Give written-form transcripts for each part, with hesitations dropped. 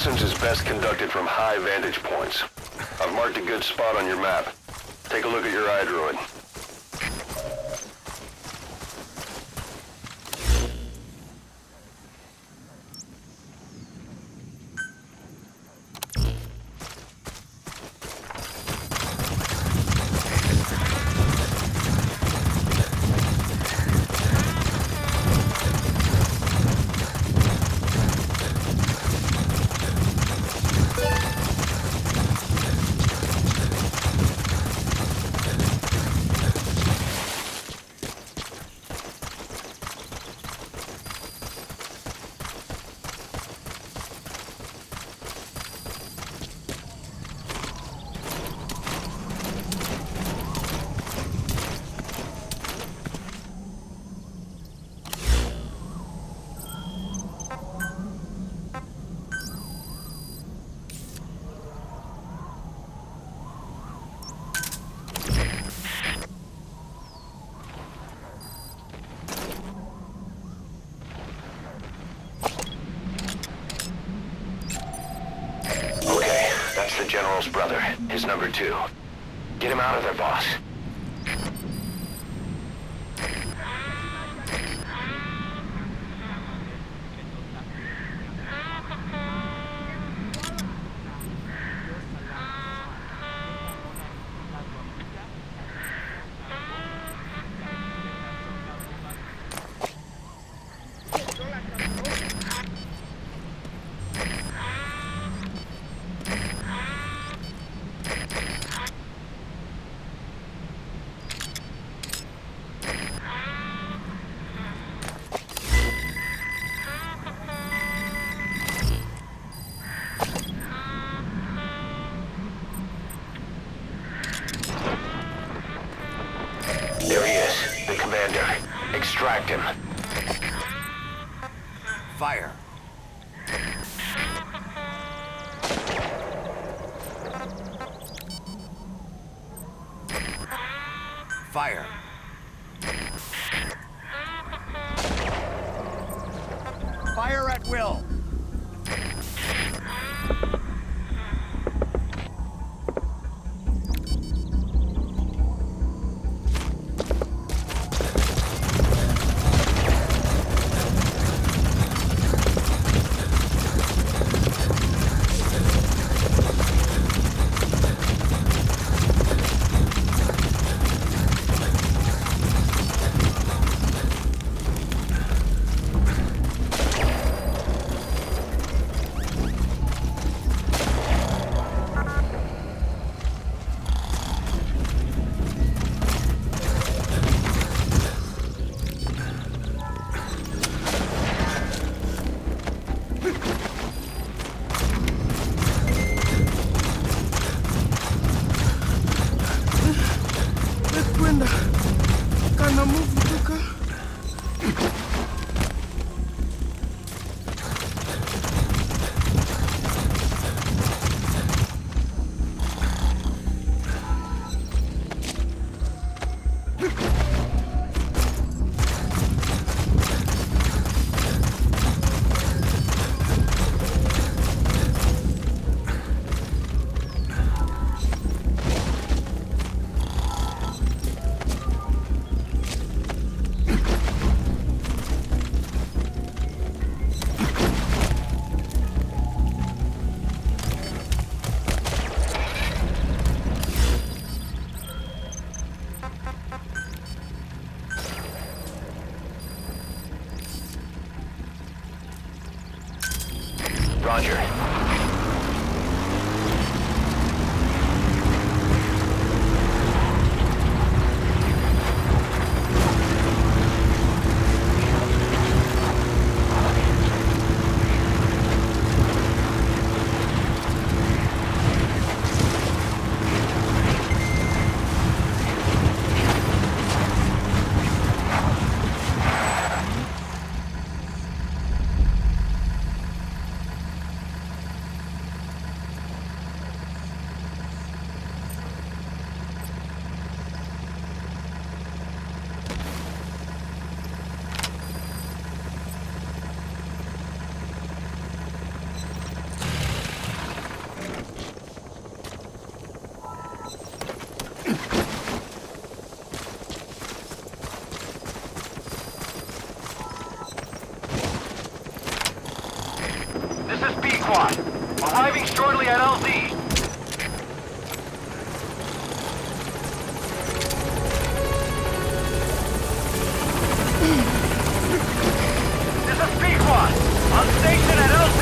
Reconnaissance is best conducted from high vantage points. I've marked a good spot on your map. Take a look at your iDroid. The General's brother, his number 2. Get him out of there, boss. There he is, the commander. Extract him. Fire. Fire. Fire at will. Roger. squad. Arriving shortly at LZ. This is P-Squad. On station at LZ.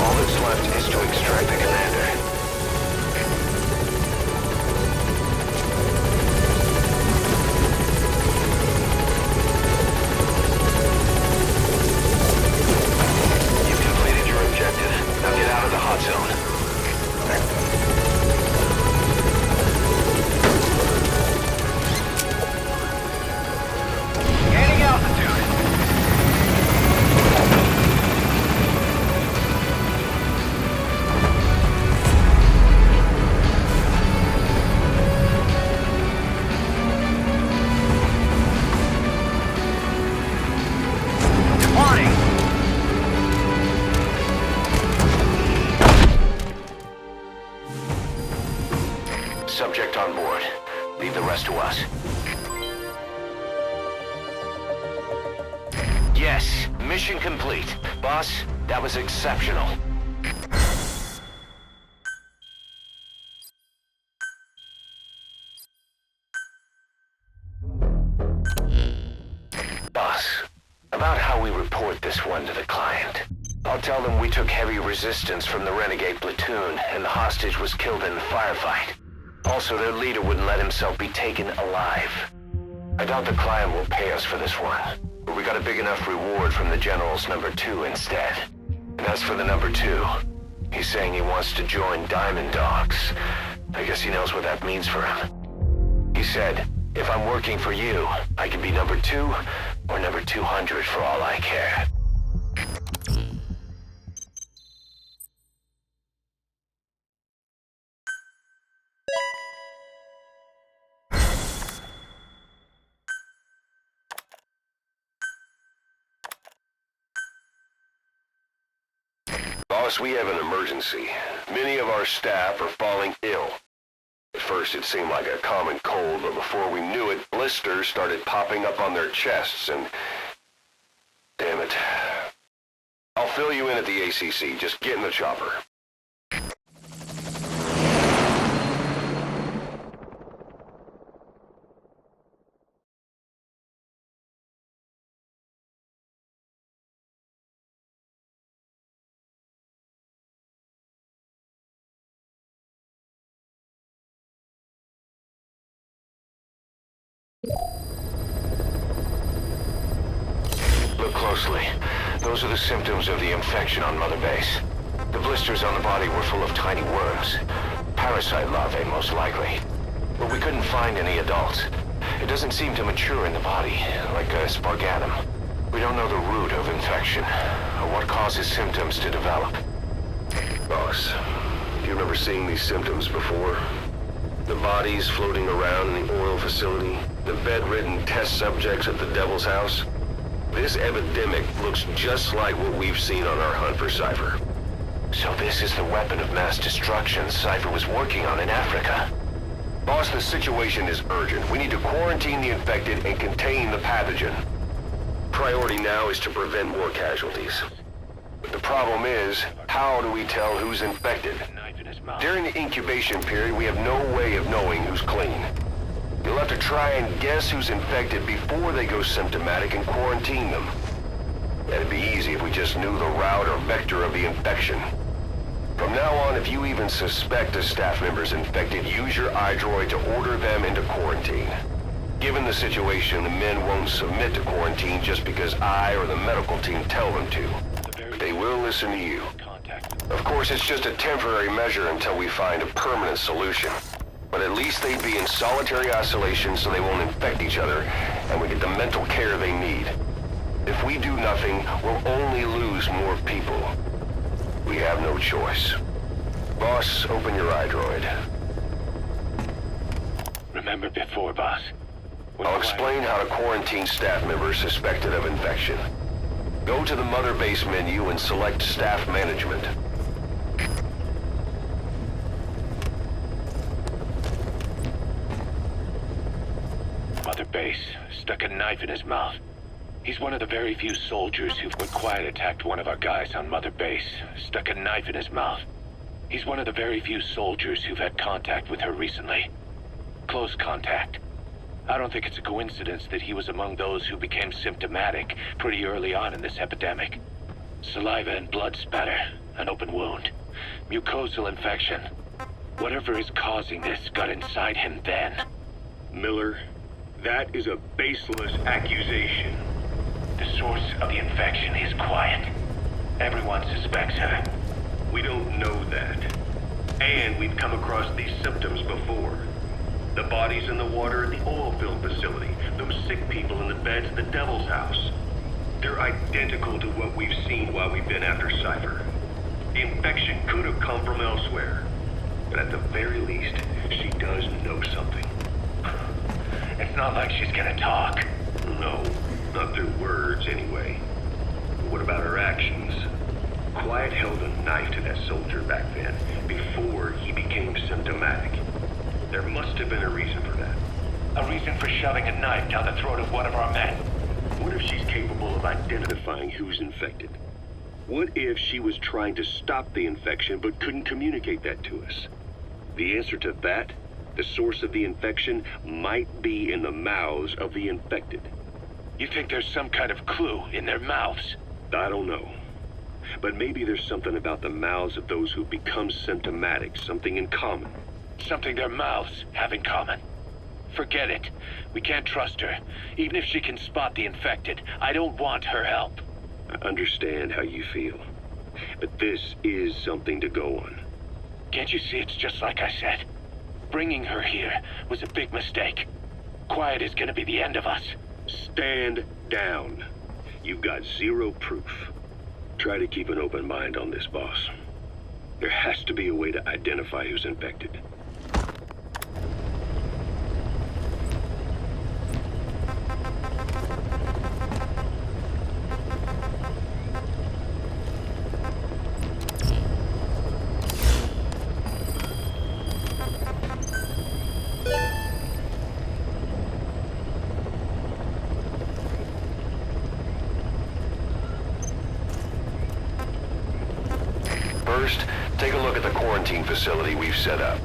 All that's left is to extract the commander. You've completed your objective. Now get out of the hot zone. Gaining altitude. Departing. Subject on board. Leave the rest to us. Yes, mission complete. Boss, that was exceptional. Boss, about how we report this one to the client. I'll tell them we took heavy resistance from the renegade platoon and the hostage was killed in the firefight. Also, their leader wouldn't let himself be taken alive. I doubt the client will pay us for this one, but we got a big enough reward from the General's number 2 instead. And as for the number 2, he's saying he wants to join Diamond Dogs. I guess he knows what that means for him. He said, if I'm working for you, I can be number 2 or number 200 for all I care. Boss, we have an emergency. Many of our staff are falling ill. At first it seemed like a common cold, but before we knew it, blisters started popping up on their chests and... Damn it. I'll fill you in at the ACC. Just get in the chopper. Look closely. Those are the symptoms of the infection on Mother Base. The blisters on the body were full of tiny worms. Parasite larvae, most likely. But we couldn't find any adults. It doesn't seem to mature in the body, like a spargatum. We don't know the root of infection, or what causes symptoms to develop. Boss, do you remember seeing these symptoms before? The bodies floating around in the oil facility, the bedridden test subjects at the Devil's House. This epidemic looks just like what we've seen on our hunt for Cypher. So this is the weapon of mass destruction Cypher was working on in Africa. Boss, the situation is urgent. We need to quarantine the infected and contain the pathogen. Priority now is to prevent more casualties. But the problem is, how do we tell who's infected? During the incubation period, we have no way of knowing who's clean. You'll have to try and guess who's infected before they go symptomatic and quarantine them. That'd be easy if we just knew the route or vector of the infection. From now on, if you even suspect a staff member's infected, use your iDroid to order them into quarantine. Given the situation, the men won't submit to quarantine just because I or the medical team tell them to. They will listen to you. Of course, it's just a temporary measure until we find a permanent solution. But at least they'd be in solitary isolation so they won't infect each other, and we get the mental care they need. If we do nothing, we'll only lose more people. We have no choice. Boss, open your iDroid. Remember before, boss. I'll explain how to quarantine staff members suspected of infection. Go to the Mother Base menu and select Staff Management. Mother Base, stuck a knife in his mouth. He's one of the very few soldiers when Quiet attacked one of our guys on Mother Base, stuck a knife in his mouth. He's one of the very few soldiers who've had contact with her recently. Close contact. I don't think it's a coincidence that he was among those who became symptomatic pretty early on in this epidemic. Saliva and blood spatter, an open wound, mucosal infection. Whatever is causing this got inside him then. Miller, that is a baseless accusation. The source of the infection is Quiet. Everyone suspects her. We don't know that. And we've come across these symptoms before. The bodies in the water at the oil field facility, those sick people in the beds at the Devil's House. They're identical to what we've seen while we've been after Cypher. The infection could have come from elsewhere. But at the very least, she does know something. It's not like she's gonna talk. No, not through words anyway. But what about her actions? Quiet held a knife to that soldier back then, before he became symptomatic. There must have been a reason for that. A reason for shoving a knife down the throat of one of our men. What if she's capable of identifying who's infected? What if she was trying to stop the infection but couldn't communicate that to us? The answer to that, the source of the infection, might be in the mouths of the infected. You think there's some kind of clue in their mouths? I don't know. But maybe there's something about the mouths of those who become symptomatic, something in common. Something their mouths have in common. Forget it. We can't trust her. Even if she can spot the infected, I don't want her help. I understand how you feel. But this is something to go on. Can't you see it's just like I said? Bringing her here was a big mistake. Quiet is gonna be the end of us. Stand down. You've got zero proof. Try to keep an open mind on this, boss. There has to be a way to identify who's infected. First, take a look at the quarantine facility we've set up.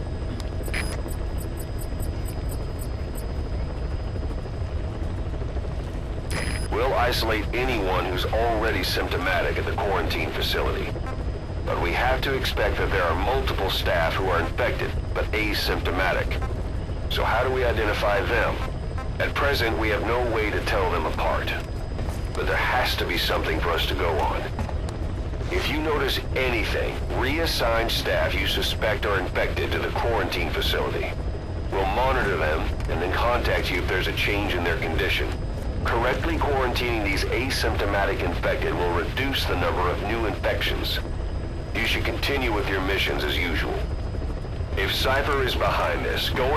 We'll isolate anyone who's already symptomatic at the quarantine facility. But we have to expect that there are multiple staff who are infected, but asymptomatic. So how do we identify them? At present, we have no way to tell them apart. But there has to be something for us to go on. If you notice anything, reassign staff you suspect are infected to the quarantine facility. We'll monitor them and then contact you if there's a change in their condition. Correctly quarantining these asymptomatic infected will reduce the number of new infections. You should continue with your missions as usual. If Cypher is behind this, go